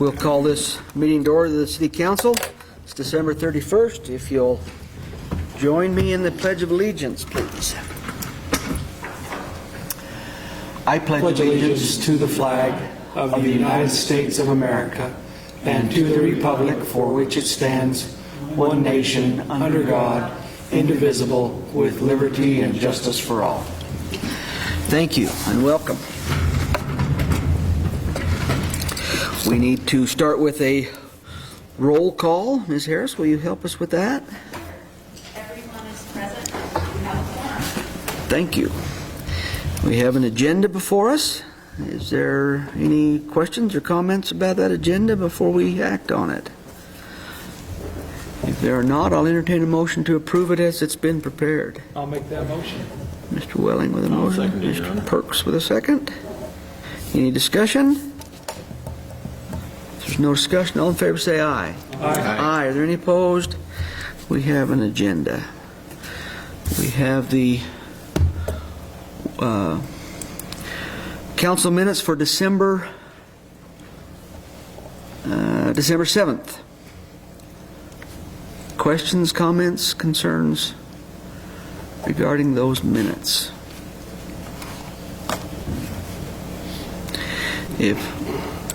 We'll call this meeting to order of the City Council. It's December 31st. If you'll join me in the Pledge of Allegiance, please. I pledge allegiance to the flag of the United States of America and to the republic for which it stands, one nation, under God, indivisible, with liberty and justice for all. Thank you and welcome. We need to start with a roll call. Ms. Harris, will you help us with that? Everyone is present. We have a quorum. Thank you. We have an agenda before us. Is there any questions or comments about that agenda before we act on it? If there are not, I'll entertain a motion to approve it as it's been prepared. I'll make that motion. Mr. Welling with a motion. Mr. Perks with a second. Any discussion? If there's no discussion, all in favor say aye. Aye. Aye. Are there any opposed? We have an agenda. We have the council minutes for December 7th. Questions, comments, concerns regarding those minutes?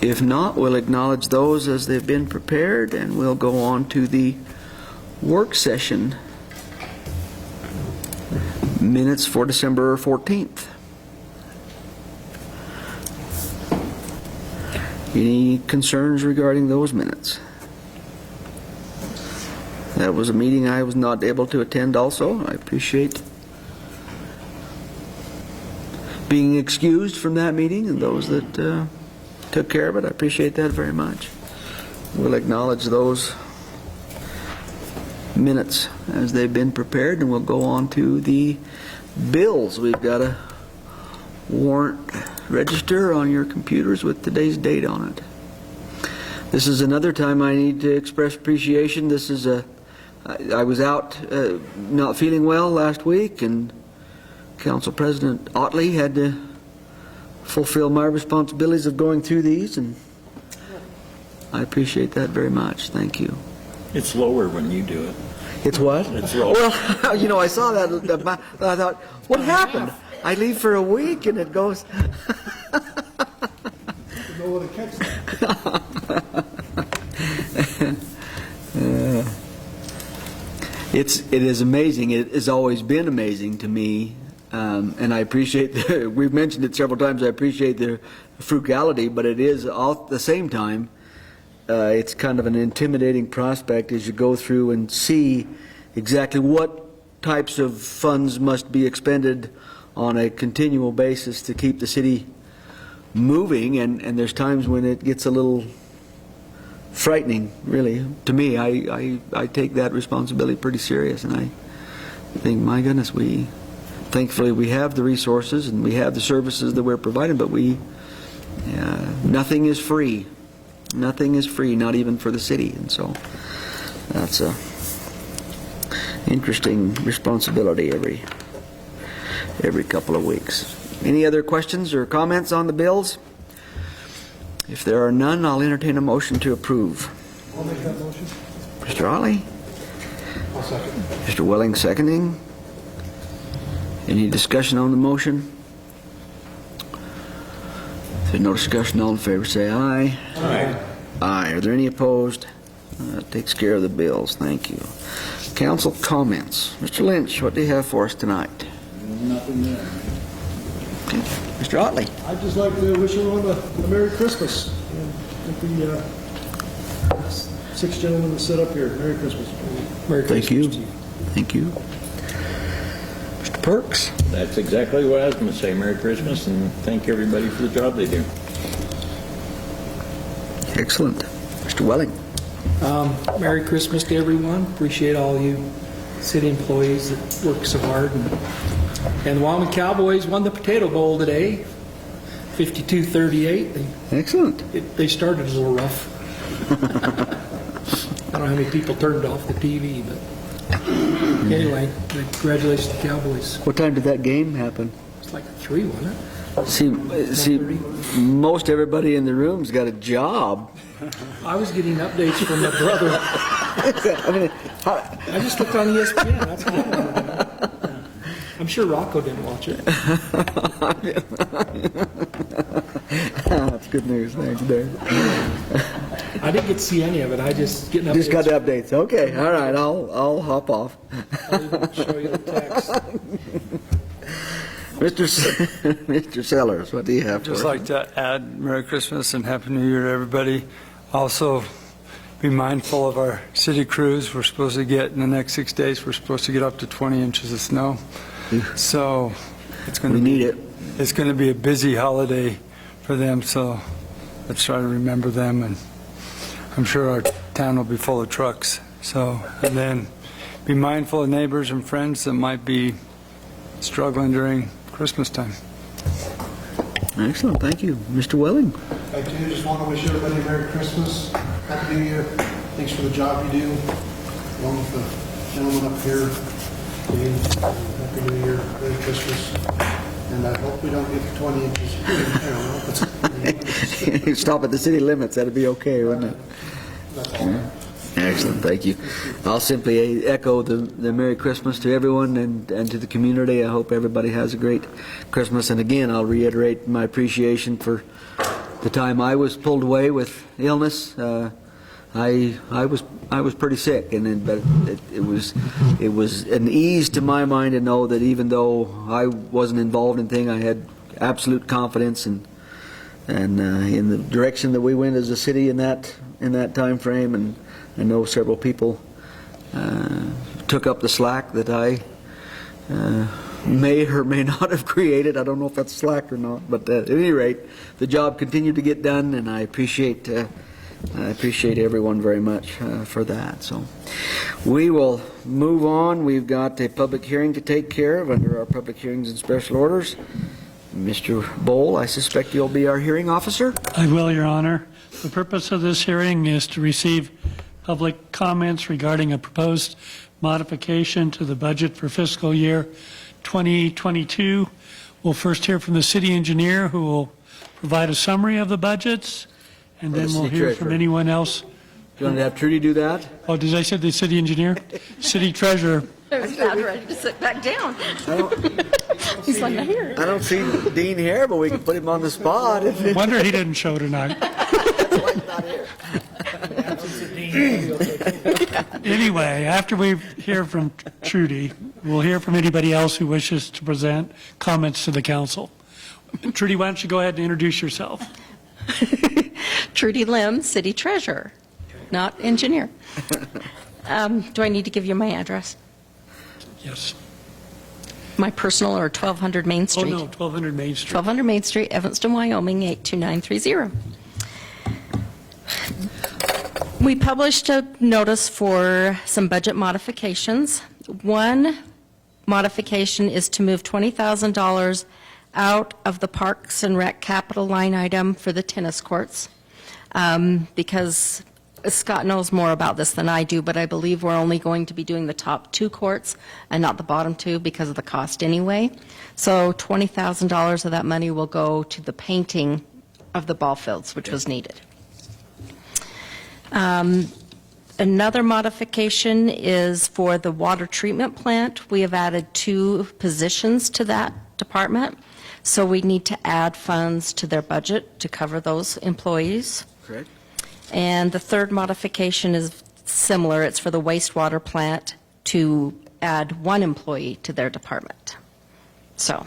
If not, we'll acknowledge those as they've been prepared, and we'll go on to the work session minutes for December 14th. Any concerns regarding those minutes? That was a meeting I was not able to attend also. I appreciate being excused from that meeting, and those that took care of it, I appreciate that very much. We'll acknowledge those minutes as they've been prepared, and we'll go on to the bills. We've got a warrant register on your computers with today's date on it. This is another time I need to express appreciation. This is I was out not feeling well last week, and Council President Otley had to fulfill my responsibilities of going through these, and I appreciate that very much. Thank you. It's lower when you do it. It's what? It's lower. Well, you know, I saw that. I thought, what happened? I leave for a week, and it goes. It is amazing. It has always been amazing to me, and I appreciate. We've mentioned it several times. I appreciate the frugality, but it is all at the same time. It's kind of an intimidating prospect as you go through and see exactly what types of funds must be expended on a continual basis to keep the city moving, and there's times when it gets a little frightening, really. To me, I take that responsibility pretty serious, and I think, my goodness, thankfully we have the resources and we have the services that we're providing, but nothing is free. Nothing is free, not even for the city, and so that's a interesting responsibility every couple of weeks. Any other questions or comments on the bills? If there are none, I'll entertain a motion to approve. I'll make that motion. Mr. Otley? I'll second. Mr. Welling seconding. Any discussion on the motion? If there's no discussion, all in favor say aye. Aye. Aye. Are there any opposed? That takes care of the bills. Thank you. Council comments. Mr. Lynch, what do you have for us tonight? Nothing there. Okay. Mr. Otley? I'd just like to wish everyone a Merry Christmas. And the 6 gentlemen that sit up here, Merry Christmas. Merry Christmas. Thank you. to you. Thank you. Mr. Perks? That's exactly what I was going to say. Merry Christmas, and thank everybody for the job they do. Excellent. Mr. Welling? Merry Christmas to everyone. Appreciate all you city employees that work so hard. And the Wyoming Cowboys won the Potato Bowl today, 52-38. Excellent. They started a little rough. I don't know how many people turned off the TV, but anyway, congratulations to the Cowboys. What time did that game happen? It's like a 3, wasn't it? See, most everybody in the room's got a job. I was getting updates from my brother. I mean, I just looked on ESPN. That's all I wanted to know. I'm sure Rocco didn't watch it. that's good news. Thanks, Dave. I didn't get to see any of it. I just getting updates. Just got the updates. Okay, all right. I'll hop off. I'll even show you the text. Mr. Sellers, what do you have for Just us? like to add Merry Christmas and Happy New Year to everybody. Also, be mindful of our city crews. We're supposed to get, in the next 6 days, we're supposed to get up to 20 inches of snow. So it's going We to be, need it. it's going to be a busy holiday for them, so let's try to remember them. And I'm sure our town will be full of trucks. So, and then be mindful of neighbors and friends that might be struggling during Christmas time. Excellent, thank you. Mr. Welling? I too just want to wish everybody a Merry Christmas, Happy New Year. Thanks for the job you do, along with the gentleman up here. Dave, Happy New Year, Merry Christmas. And I hope we don't get to 20 inches. I don't know. Stop at the city limits, that'd be okay, wouldn't it? That's all. Excellent, thank you. I'll simply echo the Merry Christmas to everyone and to the community. I hope everybody has a great Christmas. And again, I'll reiterate my appreciation for the time I was pulled away with illness. I was pretty sick, but it was an ease to my mind to know that even though I wasn't involved in thing, I had absolute confidence and in the direction that we went as a city in that time frame. And I know several people took up the slack that I may or may not have created. I don't know if that's slack or not, but at any rate, the job continued to get done, and I appreciate everyone very much for that. So we will move on. We've got a public hearing to take care of under our public hearings and special orders. Mr. Bowl, I suspect you'll be our hearing officer. I will, Your Honor. The purpose of this hearing is to receive public comments regarding a proposed modification to the budget for fiscal year 2022. We'll first hear from the city engineer, who will provide a summary of the budgets, and then we'll hear from anyone else. Do you want to have Trudy do that? Oh, did I say the city engineer? City treasurer. I was about ready to sit back down. He's like, I hear it. I don't see Dean here, but we can put him on the spot. Wonder he didn't show tonight. Anyway, after we hear from Trudy, we'll hear from anybody else who wishes to present comments to the council. Trudy, why don't you go ahead and introduce yourself? Trudy Lim, city treasurer, not engineer. Do I need to give you my address? Yes. My personal or 1200 Main Oh, Street? no, 1200 Main Street. 1200 Main Street, Evanston, Wyoming, 82930. We published a notice for some budget modifications. One modification is to move $20,000 out of the Parks and Rec capital line item for the tennis courts, because Scott knows more about this than I do, but I believe we're only going to be doing the top two courts and not the bottom two because of the cost anyway. So $20,000 of that money will go to the painting of the ball fields, which was needed. Another modification is for the water treatment plant. We have added 2 positions to that department, so we need to add funds to their budget to cover those employees. Correct. And the third modification is similar. It's for the wastewater plant to add 1 employee to their department. So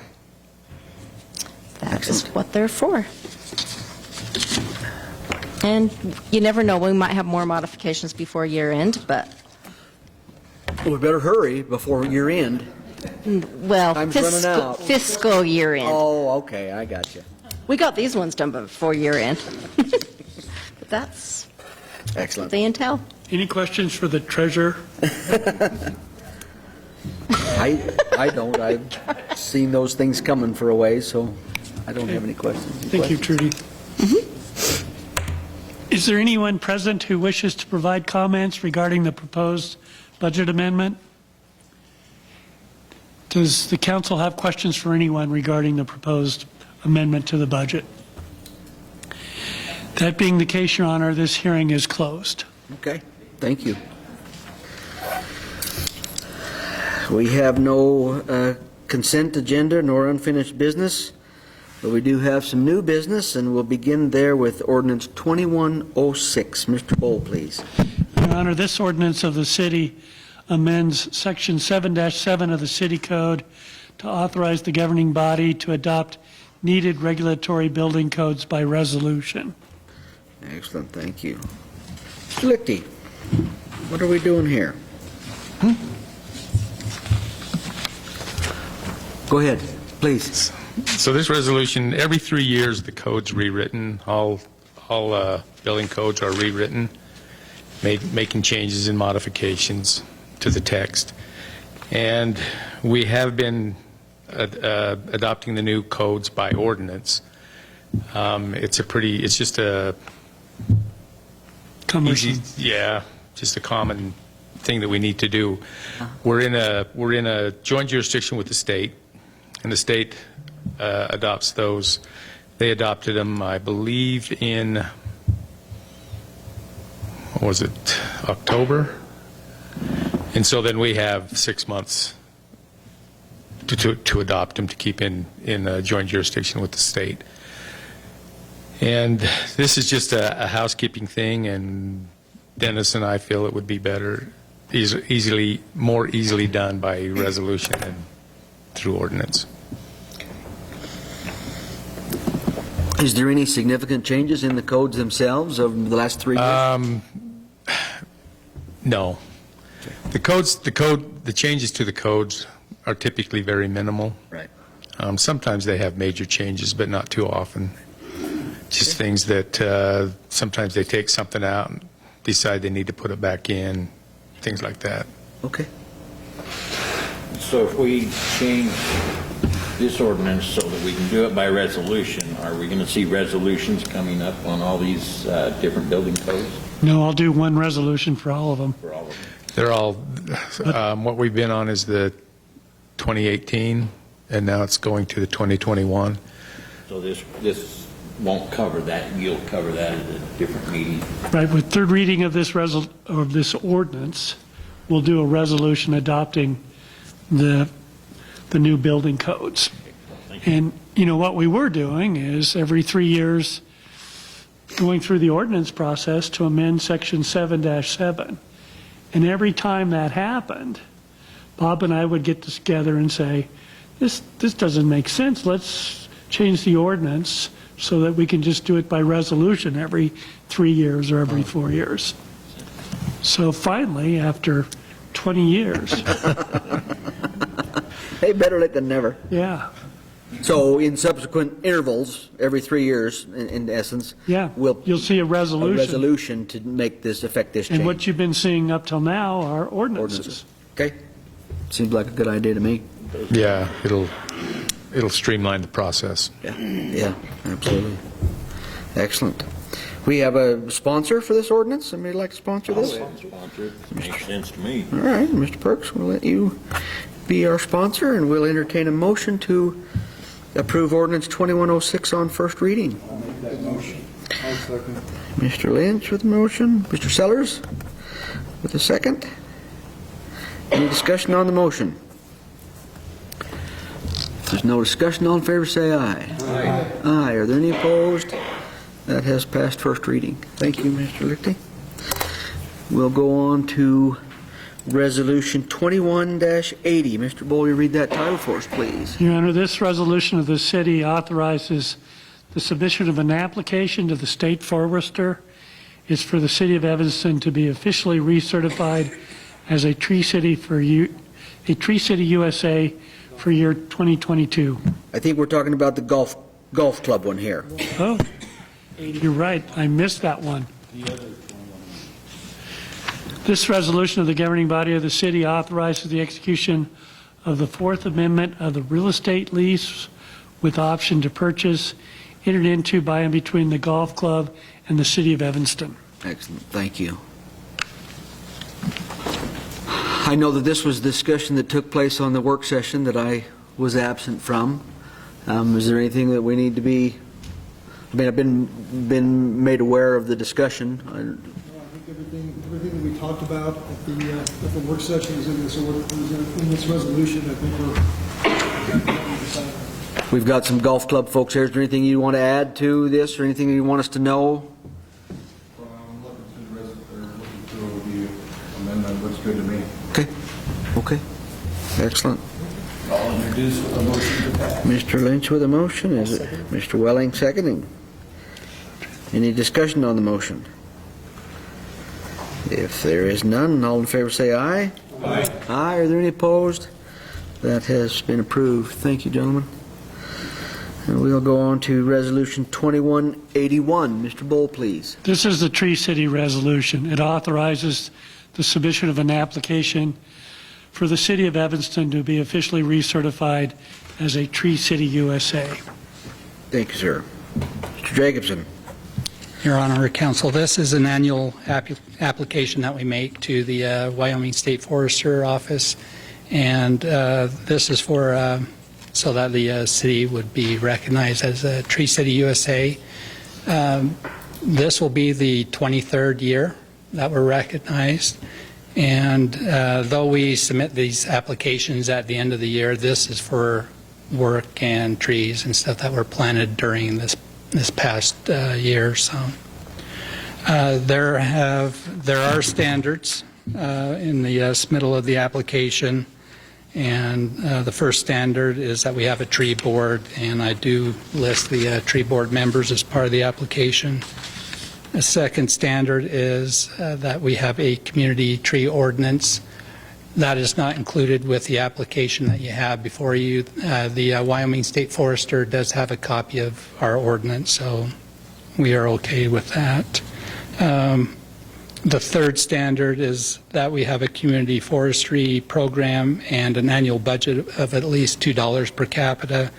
that is what they're for. And you never know, we might have more modifications before year end, but, We better hurry before year end. well, Time's running out. fiscal year end. Oh, okay, I got you. We got these ones done before year end. But that's Excellent. the intel. Any questions for the treasurer? I don't. I've seen those things coming for a ways, so I don't have any questions. Any Thank you, questions? Trudy. Is there anyone present who wishes to provide comments regarding the proposed budget amendment? Does the council have questions for anyone regarding the proposed amendment to the budget. That being the case, Your Honor, this hearing is closed. Okay, thank you. We have no consent agenda nor unfinished business, but we do have some new business, and we'll begin there with ordinance 2106. Mr. Bowl, please. Your Honor, this ordinance of the city amends Section 7-7 of the City Code to authorize the governing body to adopt needed regulatory building codes by resolution. Excellent, thank you. Mr. Lichty, what are we doing here? Go ahead, please. So this resolution, every 3 years, the code's rewritten. All building codes are rewritten, making changes and modifications to the text. And we have been adopting the new codes by ordinance. It's just a Cumbersome. just a common thing that we need to do. We're in a joint jurisdiction with the state, and the state adopts those. They adopted them, I believe, in, what was it, October? And so then we have 6 months to adopt them, to keep in a joint jurisdiction with the state. And this is just a housekeeping thing, and Dennis and I feel it would be better, more easily done by resolution than through ordinance. Is there any significant changes in the codes themselves over the last 3 years? No. The changes to the codes are typically very minimal. Right. Sometimes they have major changes, but not too often. Just things that sometimes they take something out and decide they need to put it back in, things like that. Okay. So if we change this ordinance so that we can do it by resolution, are we going to see resolutions coming up on all these different building codes No, I'll do one resolution for all of them. for all of them? They're all, what we've been on is the 2018, and now it's going to the 2021. So this won't cover that, you'll cover that at a different meeting? Right, with third reading of this ordinance, we'll do a resolution adopting the new building codes. And, you know, what we were doing is every 3 years going through the ordinance process to amend Section 7-7. And every time that happened, Bob and I would get together and say, this doesn't make sense. Let's change the ordinance so that we can just do it by resolution every 3 years or every 4 years. So finally, after 20 years, Hey, better late than never. yeah, So in subsequent intervals, every 3 years, in essence, yeah, you'll see a a resolution. resolution to make this, affect this change. And what you've been seeing up till now are ordinances. Okay. Seems like a good idea to me. Yeah, it'll streamline the process. Yeah, absolutely. Excellent. We have a sponsor for this ordinance. Somebody like to sponsor this? Sponsor, makes sense to me. All right, Mr. Perks, we'll let you be our sponsor, and we'll entertain a motion to approve ordinance 2106 on first reading. I'll make that motion. I'll second. Mr. Lynch with the motion. Mr. Sellers with the second. Any discussion on the motion? If there's no discussion, all in favor say aye. Aye. Aye. Are there any opposed? That has passed first reading. Thank you, Mr. Lichty. We'll go on to Resolution 21-80. Mr. Bowley, read that title for us, please. Your Honor, this resolution of the city authorizes the submission of an application to the state forester. It's for the city of Evanston to be officially recertified as a Tree City USA for year 2022. I think we're talking about the golf club one here. Oh, you're right, I missed that one. This resolution of the governing body of the city authorizes the execution of the Fourth Amendment of the real estate lease with option to purchase entered into by and between the golf club and the city of Evanston. Excellent, thank you. I know that this was a discussion that took place on the work session that I was absent from. Is there anything that we need to be, I mean, I've been made aware of the discussion. I think everything that we talked about at the work session is in this order, is in this resolution. I think We've got some golf club folks here. Is there anything you want to add to this, or anything you want us to know? I'm looking through the amendment, looks good to me. Okay, excellent. I'll introduce a motion to pass. Mr. Lynch with a motion, is it? Mr. Welling seconding. Any discussion on the motion? If there is none, all in favor say aye. Aye. Aye, are there any opposed? That has been approved. Thank you, gentlemen. And we'll go on to Resolution 2181. Mr. Bull, please. This is the Tree City resolution. It authorizes the submission of an application for the city of Evanston to be officially recertified as a Tree City USA. Thank you, sir. Mr. Jacobson. Your Honor, Council, this is an annual application that we make to the Wyoming State Forester Office, and this is for so that the city would be recognized as a Tree City USA. This will be the 23rd year that we're recognized, and though we submit these applications at the end of the year, this is for work and trees and stuff that were planted during this past year. So there are standards in the submittal of the application, and the first standard is that we have a tree board, and I do list the tree board members as part of the application. The second standard is that we have a community tree ordinance. That is not included with the application that you have before you. The Wyoming State Forester does have a copy of our ordinance, so we are okay with that. The third standard is that we have a community forestry program and an annual budget of at least $2 per capita.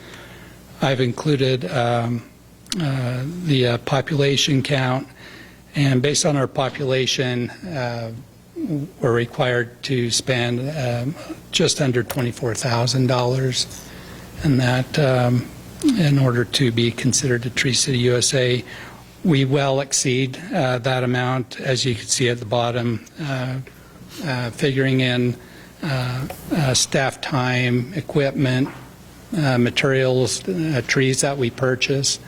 I've included the population count, and based on our population, we're required to spend just under $24,000, and that in order to be considered a Tree City USA. We well exceed that amount, as you can see at the bottom, figuring in staff time, equipment, materials, trees that we purchase,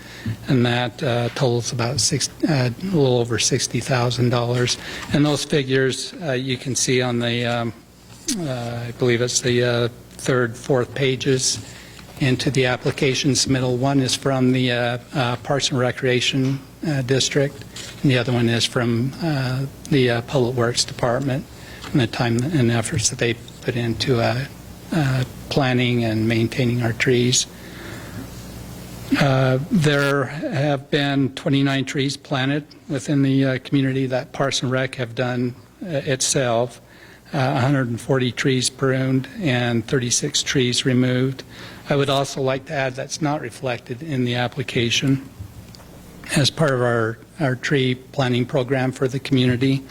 and that totals about a little over $60,000. And those figures you can see on the, I believe it's the third, fourth pages into the application submittal. One is from the Parks and Recreation District, and the other one is from the Public Works Department, and the time and efforts that they put into planning and maintaining our trees. There have been 29 trees planted within the community that Parks and Rec have done itself, 140 trees pruned and 36 trees removed. I would also like to add that's not reflected in the application. As part of our tree planting program for the community,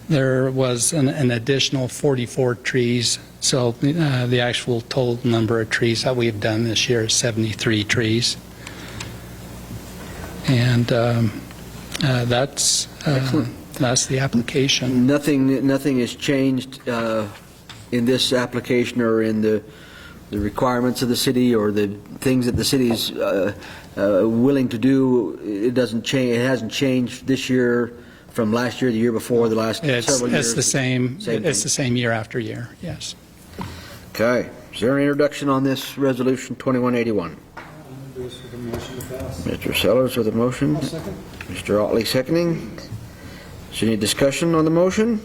there was an additional 44 trees, so the actual total number of trees that we've done this year is 73 trees. And that's the application. Nothing has changed in this application or in the requirements of the city or the things that the city is willing to do. It doesn't change. It hasn't changed this year from last year, the year before, the last several years. It's the same. Same It's thing. the same year after year. Yes. Okay. Is there an introduction on this resolution 2181? Mr. Sellers with a motion. second. Mr. Otley seconding. Is there any discussion on the motion?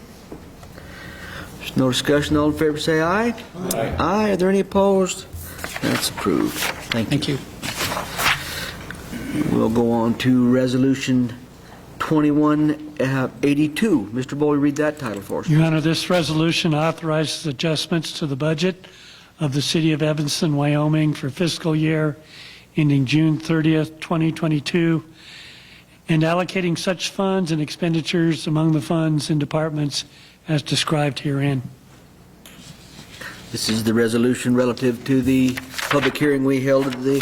There's no discussion. All in favor say aye. Aye. Aye. Are there any opposed? That's approved. Thank you. We'll go on to resolution 2182. Mr. Bowie, read that title for us. Your Honor, this resolution authorizes adjustments to the budget of the City of Evanston, Wyoming for fiscal year ending June 30th, 2022, and allocating such funds and expenditures among the funds and departments as described herein. This is the resolution relative to the public hearing we held at the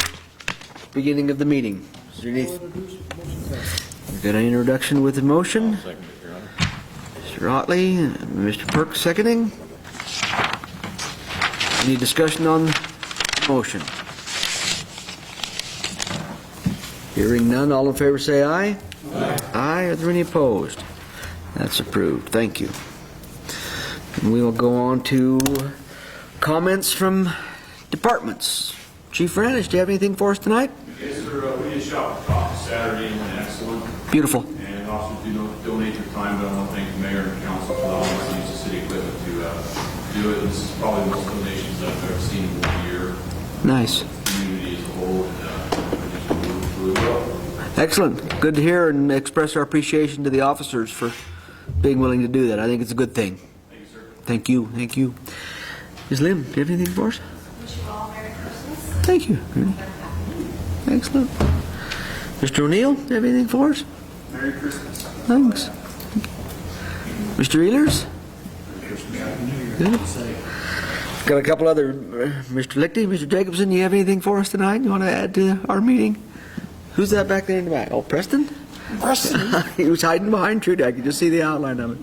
beginning of the meeting. Is there any? We've got an introduction with the motion. Second it, Your Honor. Mr. Otley, and Mr. Perks seconding. Any discussion on the motion? Hearing none, all in favor say aye. Aye. Aye, are there any opposed? That's approved, thank you. And we will go on to comments from departments. Chief Ranish, do you have anything for us tonight? Yes, sir. We did shop talk Saturday and went excellent. Beautiful. And also do donate your time, but I want to thank the mayor and council for allowing us to use the city equipment to do it. This is probably the most donations I've ever seen in 1 year. Nice. Community as a whole, and we're just doing really well. Excellent. Good to hear and express our appreciation to the officers for being willing to do that. I think it's a good thing. Thank you, sir. Thank you. Thank you. Ms. Lim, do you have anything for us? Wish you all Merry Christmas. Thank you. Excellent. Mr. O'Neill, do you have anything for us? Merry Christmas. Thanks. Mr. Ehlers? Good. Got a couple other, Mr. Lichty, Mr. Jacobson, you have anything for us tonight you want to add to our meeting? Who's that back there in the back? Oh, Preston? Preston. He was hiding behind Trudy. I could just see the outline of it.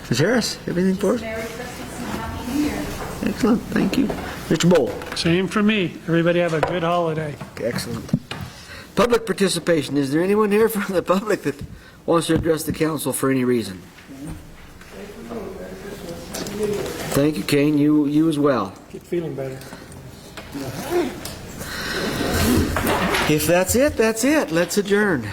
Ms. Harris, you have anything for us? Merry Christmas and Happy New Year. Excellent, thank you. Mr. Bowl? Same for me. Everybody have a good holiday. Excellent. Public participation. Is there anyone here from the public that wants to address the council for any reason? Thank you, Kane. You as well. Keep feeling better. If that's it, that's it. Let's adjourn.